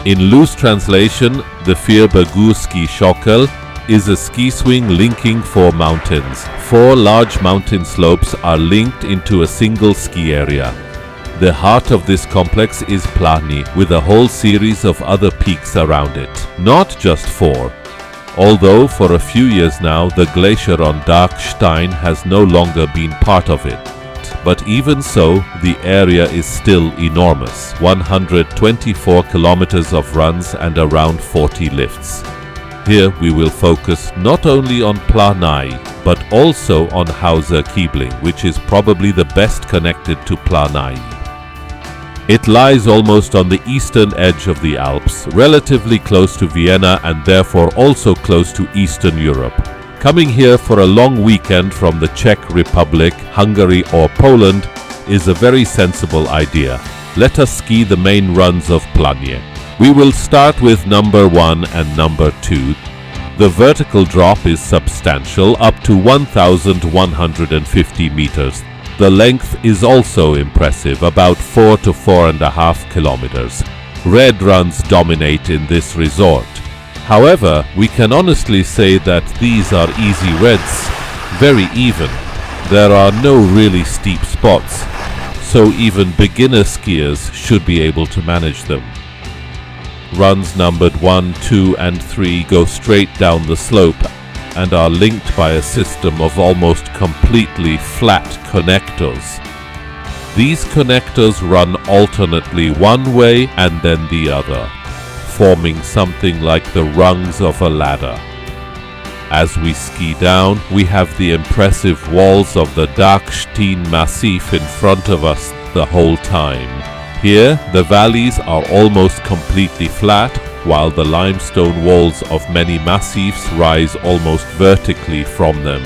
In loose translation, the Berge Skischaukel is a ski swing linking 4 mountains. 4 large mountain slopes are linked into a single ski area. The heart of this complex is Planai, with a whole series of other peaks around it. Not just 4. Although for a few years now the glacier on Dachstein has no longer been part of it. But even so, the area is still enormous. 124 kilometers of runs and around 40 lifts. Here we will focus not only on Planai, but also on Hauser Kaibling, which is probably the best connected to Planai. It lies almost on the eastern edge of the Alps, relatively close to Vienna and therefore also close to Eastern Europe. Coming here for a long weekend from the Czech Republic, Hungary or Poland is a very sensible idea. Let us ski the main runs of Planai. We will start with number 1 and number 2. The vertical drop is substantial, up to 1,150 meters. The length is also impressive, about 4 to 4.5 kilometers. Red runs dominate in this resort. However, we can honestly say that these are easy reds, very even. There are no really steep spots, so even beginner skiers should be able to manage them. Runs numbered 1, 2 and 3 go straight down the slope and are linked by a system of almost completely flat connectors. These connectors run alternately one way and then the other, forming something like the rungs of a ladder. As we ski down, we have the impressive walls of the Dachstein Massif in front of us the whole time. Here, the valleys are almost completely flat, while the limestone walls of many massifs rise almost vertically from them.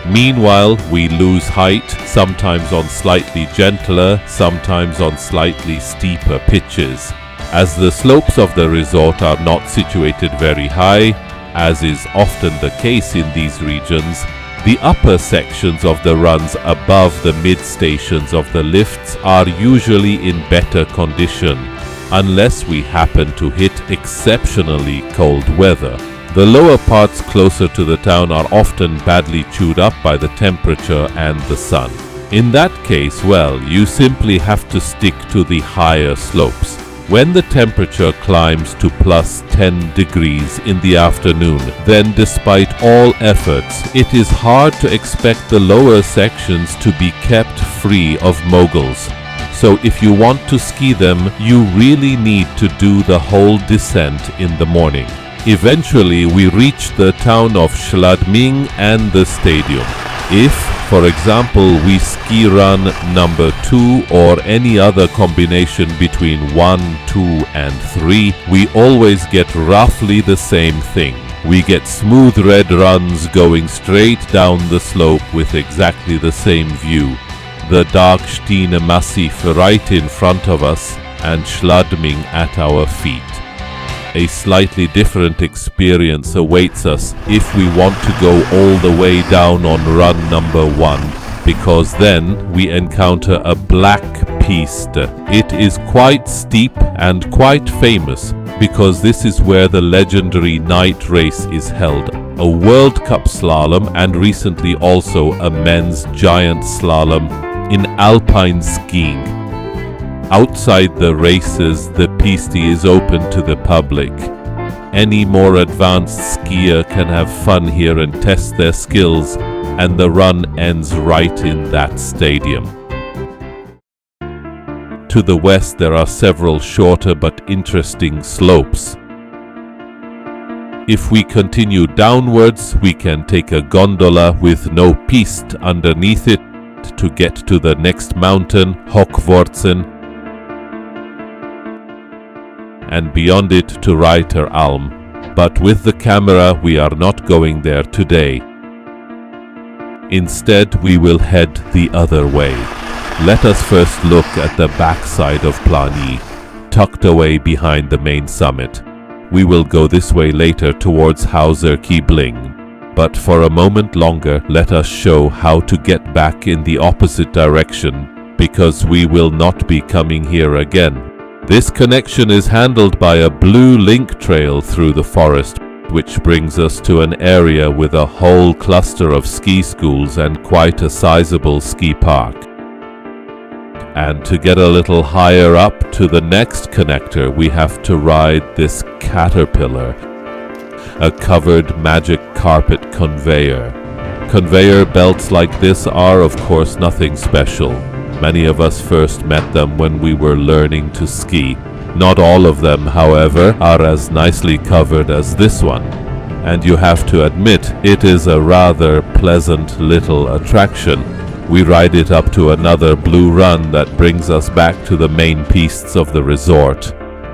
Meanwhile, we lose height, sometimes on slightly gentler, sometimes on slightly steeper pitches. As the slopes of the resort are not situated very high, as is often the case in these regions, the upper sections of the runs above the mid-stations of the lifts are usually in better condition, unless we happen to hit exceptionally cold weather. The lower parts closer to the town are often badly chewed up by the temperature and the sun. In that case, well, you simply have to stick to the higher slopes. When the temperature climbs to plus 10 degrees in the afternoon, then despite all efforts, it is hard to expect the lower sections to be kept free of moguls. So if you want to ski them, you really need to do the whole descent in the morning. Eventually we reach the town of Schladming and the stadium. If, for example, we ski run number 2 or any other combination between 1, 2 and 3, we always get roughly the same thing. We get smooth red runs going straight down the slope with exactly the same view. The Dachstein Massif right in front of us and Schladming at our feet. A slightly different experience awaits us if we want to go all the way down on run number 1, because then we encounter a black piste. It is quite steep and quite famous, because this is where the legendary night race is held, a World Cup slalom and recently also a men's giant slalom in alpine skiing. Outside the races, the piste is open to the public. Any more advanced skier can have fun here and test their skills, and the run ends right in that stadium. To the west there are several shorter but interesting slopes. If we continue downwards, we can take a gondola with no piste underneath it to get to the next mountain, Hochwurzen, and beyond it to Reiteralm, but with the camera we are not going there today. Instead we will head the other way. Let us first look at the backside of Planai, tucked away behind the main summit. We will go this way later towards Hauser Kaibling, but for a moment longer let us show how to get back in the opposite direction, because we will not be coming here again. This connection is handled by a blue link trail through the forest, which brings us to an area with a whole cluster of ski schools and quite a sizable ski park. And to get a little higher up to the next connector, we have to ride this caterpillar, a covered magic carpet conveyor. Conveyor belts like this are, of course, nothing special. Many of us first met them when we were learning to ski. Not all of them, however, are as nicely covered as this one. And you have to admit, it is a rather pleasant little attraction. We ride it up to another blue run that brings us back to the main pistes of the resort.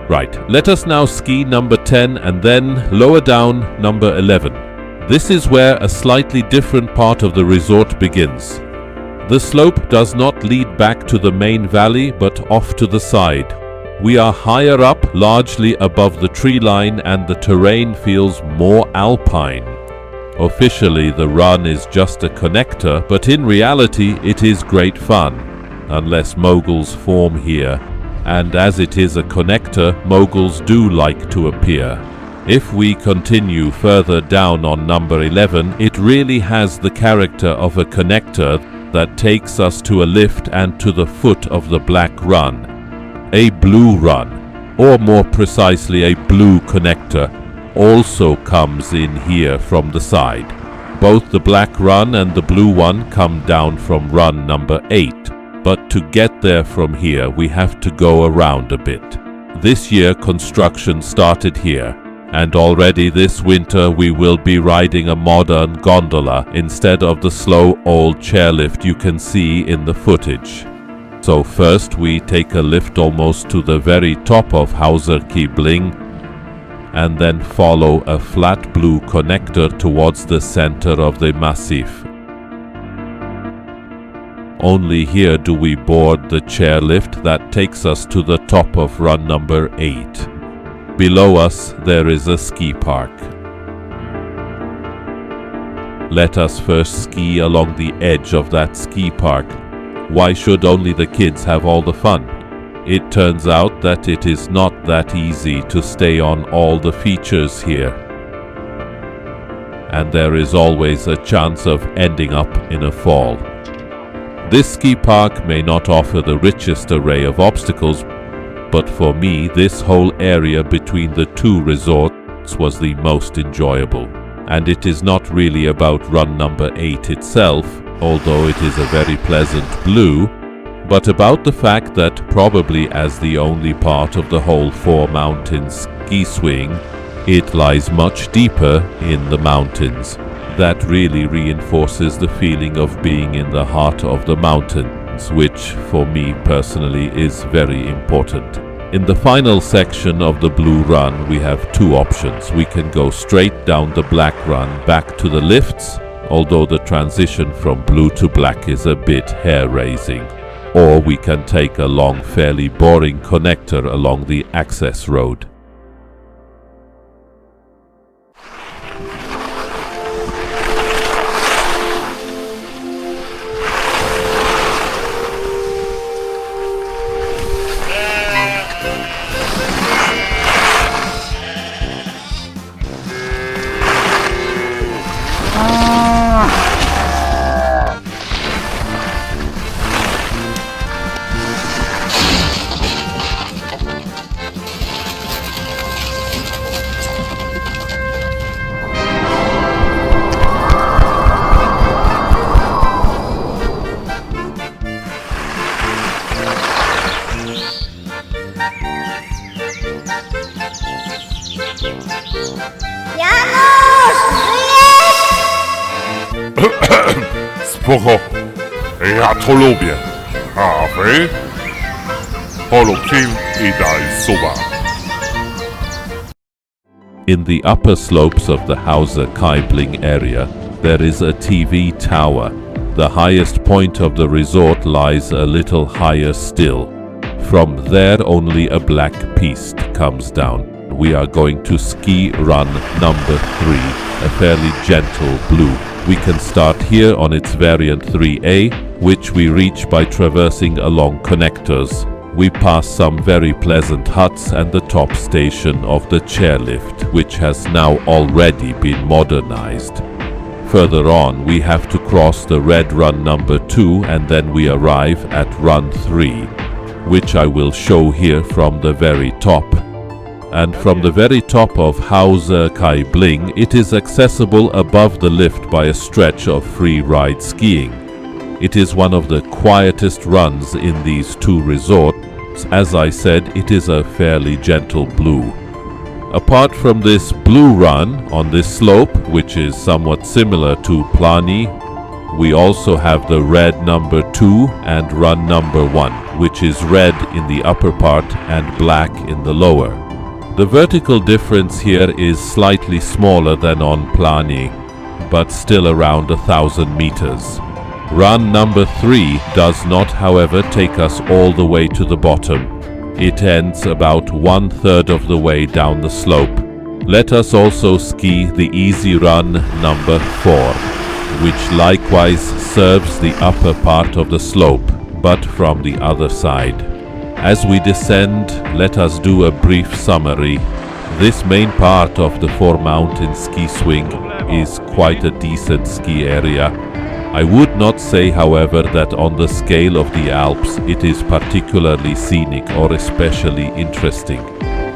Right, let us now ski number 10 and then lower down number 11. This is where a slightly different part of the resort begins. The slope does not lead back to the main valley, but off to the side. We are higher up, largely above the tree line, and the terrain feels more alpine. Officially, the run is just a connector, but in reality it is great fun, unless moguls form here. And as it is a connector, moguls do like to appear. If we continue further down on number 11, it really has the character of a connector that takes us to a lift and to the foot of the black run. A blue run, or more precisely a blue connector, also comes in here from the side. Both the black run and the blue one come down from run number 8, but to get there from here we have to go around a bit. This year construction started here, and already this winter we will be riding a modern gondola instead of the slow old chairlift you can see in the footage. So first we take a lift almost to the very top of Hauser Kaibling, and then follow a flat blue connector towards the center of the massif. Only here do we board the chairlift that takes us to the top of run number 8. Below us there is a ski park. Let us first ski along the edge of that ski park. Why should only the kids have all the fun? It turns out that it is not that easy to stay on all the features here. And there is always a chance of ending up in a fall. This ski park may not offer the richest array of obstacles, but for me this whole area between the two resorts was the most enjoyable. And it is not really about run number 8 itself, although it is a very pleasant blue, but about the fact that probably as the only part of the whole 4 mountains ski swing, it lies much deeper in the mountains. That really reinforces the feeling of being in the heart of the mountains, which for me personally is very important. In the final section of the blue run we have 2 options. We can go straight down the black run back to the lifts, although the transition from blue to black is a bit hair-raising. Or we can take a long, fairly boring connector along the access road. Spoko. Ja to lubię. A wy? Polubkim I daj suba. In the upper slopes of the Hauser Kaibling area, there is a TV tower. The highest point of the resort lies a little higher still. From there only a black piste comes down. We are going to ski run number 3, a fairly gentle blue. We can start here on its variant 3A, which we reach by traversing along connectors. we pass some very pleasant huts and the top station of the chairlift, which has now already been modernized. Further on, we have to cross the red run number 2 and then we arrive at run 3, which I will show here from the very top. And from the very top of Hauser Kaibling, it is accessible above the lift by a stretch of free ride skiing. It is one of the quietest runs in these two resorts. As I said, it is a fairly gentle blue. Apart from this blue run on this slope, which is somewhat similar to Planai, we also have the red number 2 and run number 1, which is red in the upper part and black in the lower. The vertical difference here is slightly smaller than on Planai, but still around 1,000 meters. Run number 3 does not, however, take us all the way to the bottom. It ends about 1/3 of the way down the slope. Let us also ski the easy run number 4, which likewise serves the upper part of the slope, but from the other side. As we descend, let us do a brief summary. This main part of the 4-mountain ski swing is quite a decent ski area. I would not say, however, that on the scale of the Alps it is particularly scenic or especially interesting.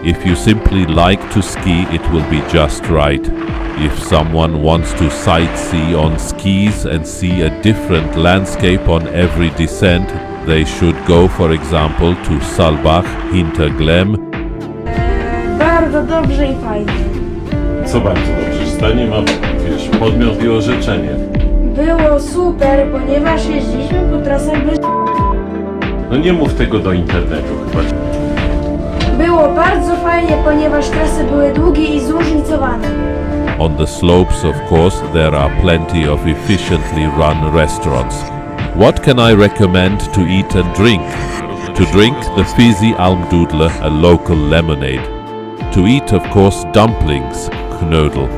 If you simply like to ski, it will be just right. If someone wants to sightsee on skis and see a different landscape on every descent, they should go, for example, to Salbach hinter Glem. Bardzo dobrze i fajnie. Co bardzo dobrze? Stanie ma, wiesz, podmiot i orzeczenie. Było super, ponieważ jeździliśmy po trasach bez... No nie mów tego do internetu chyba. Było bardzo fajnie, ponieważ trasy były długie i zróżnicowane. On the slopes, of course, there are plenty of efficiently run restaurants. What can I recommend to eat and drink? To drink, the fizzy Almdudler, a local lemonade. To eat, of course, dumplings, knödel.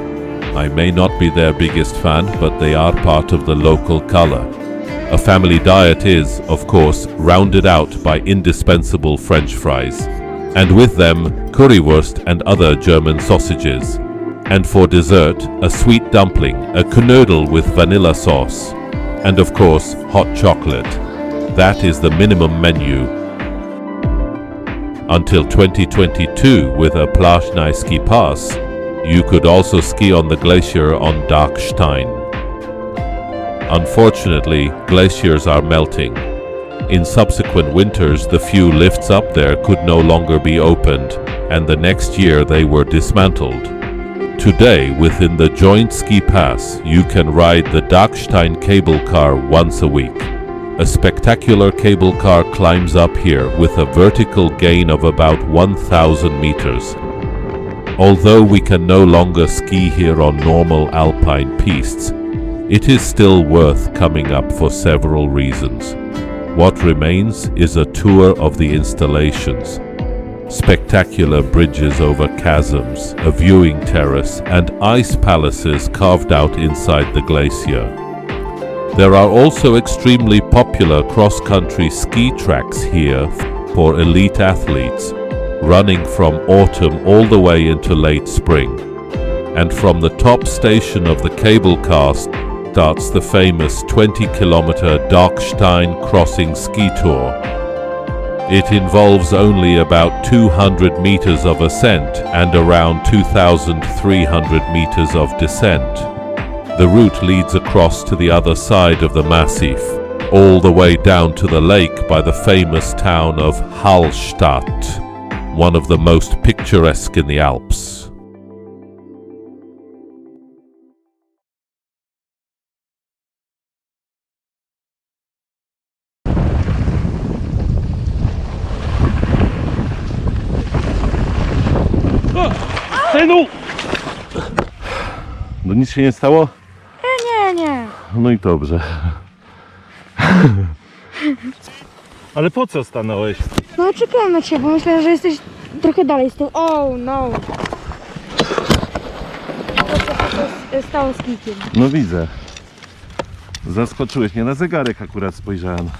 I may not be their biggest fan, but they are part of the local color. A family diet is, of course, rounded out by indispensable French fries, and with them currywurst and other German sausages. And for dessert, a sweet dumpling, a knödel with vanilla sauce, and of course, hot chocolate. That is the minimum menu. Until 2022, with a Planai ski pass, you could also ski on the glacier on Dachstein. Unfortunately, glaciers are melting. In subsequent winters, the few lifts up there could no longer be opened, and the next year they were dismantled. Today, within the joint ski pass, you can ride the Dachstein cable car once a week. A spectacular cable car climbs up here with a vertical gain of about 1,000 meters. Although we can no longer ski here on normal alpine pistes, it is still worth coming up for several reasons. What remains is a tour of the installations. Spectacular bridges over chasms, a viewing terrace, and ice palaces carved out inside the glacier. There are also extremely popular cross-country ski tracks here for elite athletes, running from autumn all the way into late spring. And from the top station of the cable car starts the famous 20-kilometer Dachstein crossing ski tour. It involves only about 200 meters of ascent and around 2,300 meters of descent. The route leads across to the other side of the massif, all the way down to the lake by the famous town of Hallstatt, one of the most picturesque in the Alps. Synu! No nic się nie stało? Nie. No i dobrze. Ale po co stanąłeś? No czekałem na ciebie, bo myślałem, że jesteś trochę dalej z tym. Oh no. To się stało z kikiem. No widzę. Zaskoczyłeś mnie, na zegarek akurat spojrzałem.